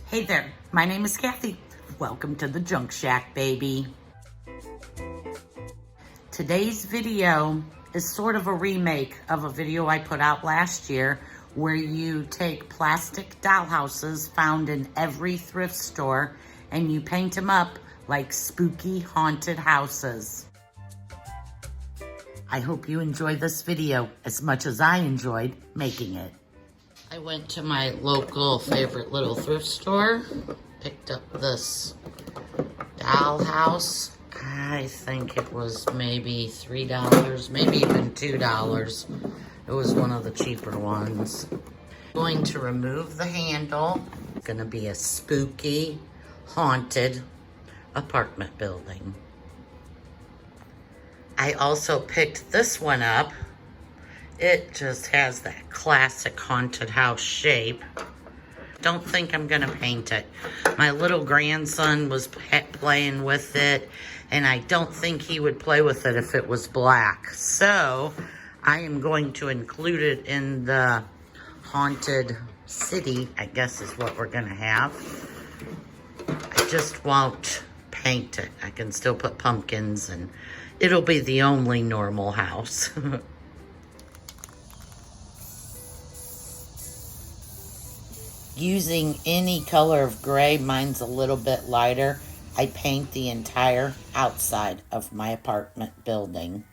Hey there, my name is Kathy. Welcome to the Junk Shack, baby. Today's video is sort of a remake of a video I put out last year where you take plastic dollhouses found in every thrift store and you paint them up like spooky haunted houses. I hope you enjoy this video as much as I enjoyed making it. I went to my local favorite little thrift store, picked up this dollhouse. I think it was maybe $3, maybe even $2. It was one of the cheaper ones. Going to remove the handle. It's gonna be a spooky, haunted apartment building. I also picked this one up. It just has that classic haunted house shape. Don't think I'm gonna paint it. My little grandson was playing with it, and I don't think he would play with it if it was black. So I am going to include it in the haunted city, I guess is what we're gonna have. I just won't paint it. I can still put pumpkins and it'll be the only normal house. Using any color of gray, mine's a little bit lighter, I paint the entire outside of my apartment building.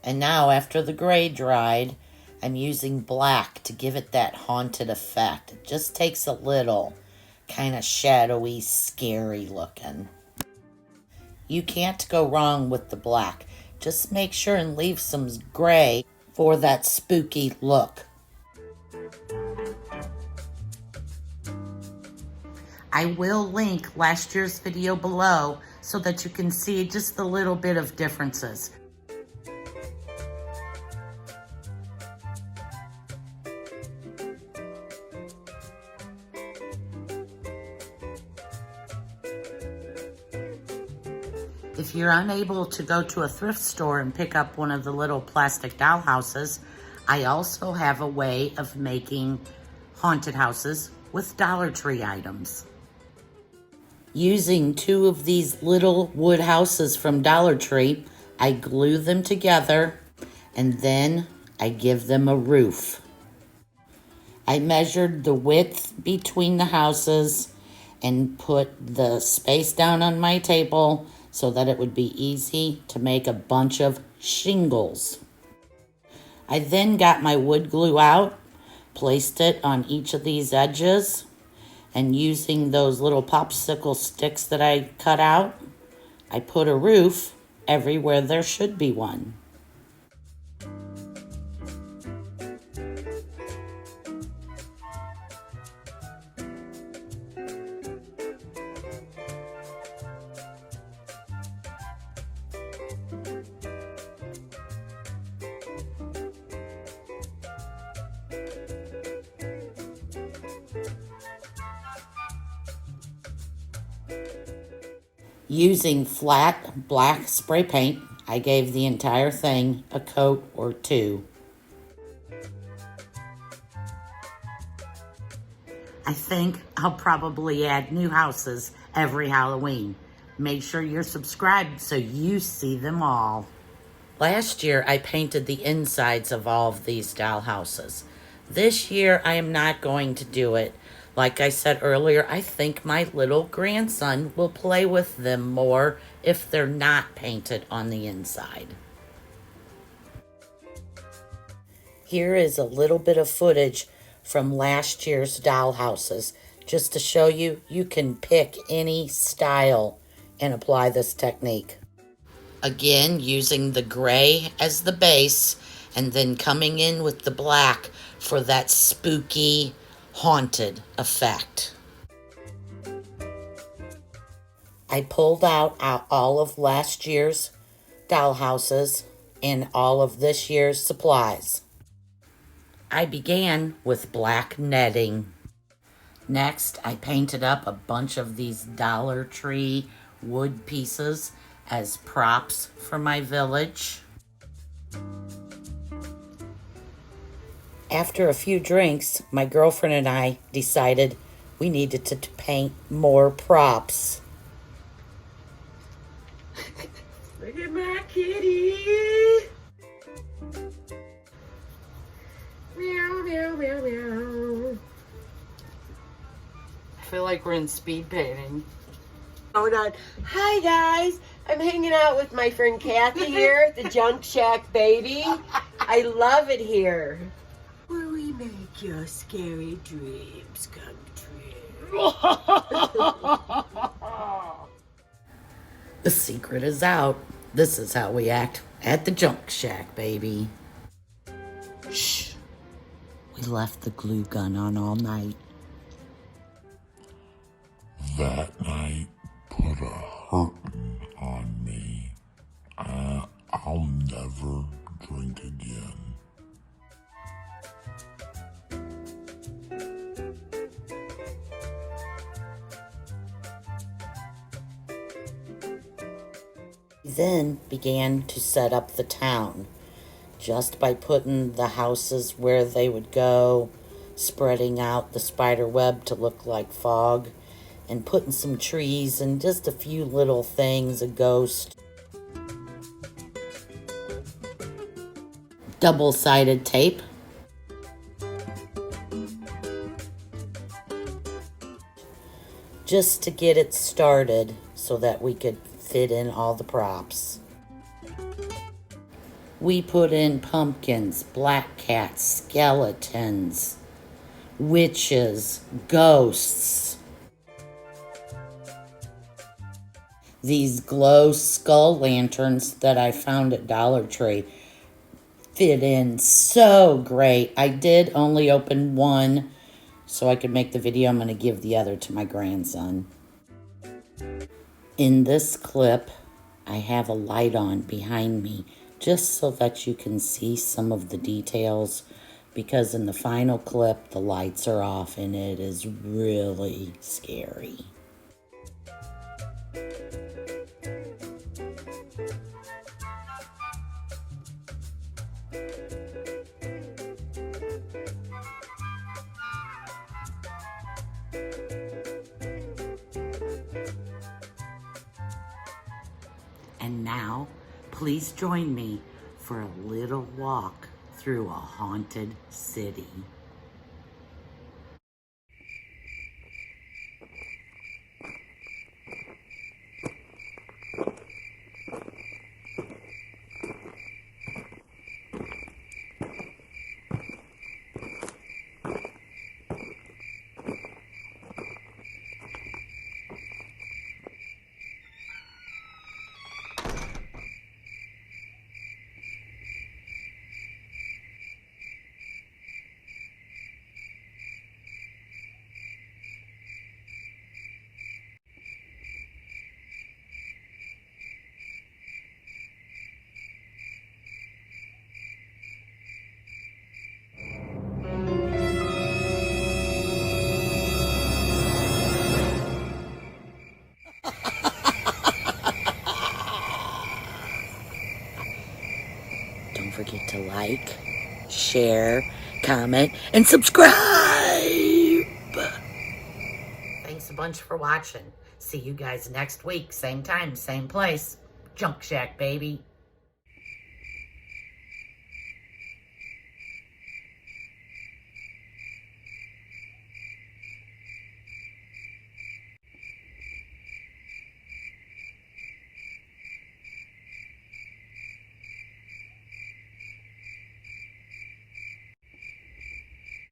And now after the gray dried, I'm using black to give it that haunted effect. It just takes a little, kind of shadowy, scary looking. You can't go wrong with the black. Just make sure and leave some gray for that spooky look. I will link last year's video below so that you can see just a little bit of differences. If you're unable to go to a thrift store and pick up one of the little plastic dollhouses, I also have a way of making haunted houses with Dollar Tree items. Using 2 of these little wood houses from Dollar Tree, I glue them together and then I give them a roof. I measured the width between the houses and put the space down on my table so that it would be easy to make a bunch of shingles. I then got my wood glue out, placed it on each of these edges, and using those little popsicle sticks that I cut out, I put a roof everywhere there should be one. Using flat black spray paint, I gave the entire thing a coat or 2. I think I'll probably add new houses every Halloween. Make sure you're subscribed so you see them all. Last year, I painted the insides of all of these dollhouses. This year, I am not going to do it. Like I said earlier, I think my little grandson will play with them more if they're not painted on the inside. Here is a little bit of footage from last year's dollhouses, just to show you you can pick any style and apply this technique. Again, using the gray as the base and then coming in with the black for that spooky, haunted effect. I pulled out all of last year's dollhouses and all of this year's supplies. I began with black netting. Next, I painted up a bunch of these Dollar Tree wood pieces as props for my village. After a few drinks, my girlfriend and I decided we needed to paint more props. Look at my kitty. Meow, meow, meow, meow. I feel like we're in speed painting. Hold on. Hi, guys. I'm hanging out with my friend Kathy here at the Junk Shack, baby. I love it here. Where we make your scary dreams come true. The secret is out. This is how we act at the Junk Shack, baby. Shh. We left the glue gun on all night. That night put a hurtin' on me. I'll never drink again. We then began to set up the town, just by putting the houses where they would go, spreading out the spider web to look like fog, and putting some trees and just a few little things, a ghost. Double-sided tape. Just to get it started so that we could fit in all the props. We put in pumpkins, black cats, skeletons, witches, ghosts. These glow skull lanterns that I found at Dollar Tree fit in so great. I did only open one so I could make the video. I'm going to give the other to my grandson. In this clip, I have a light on behind me just so that you can see some of the details, because in the final clip, the lights are off and it is really scary. And now, please join me for a little walk through a haunted city. Don't forget to like, share, comment, and subscribe. Thanks a bunch for watching. See you guys next week. Same time, same place. Junk Shack, baby.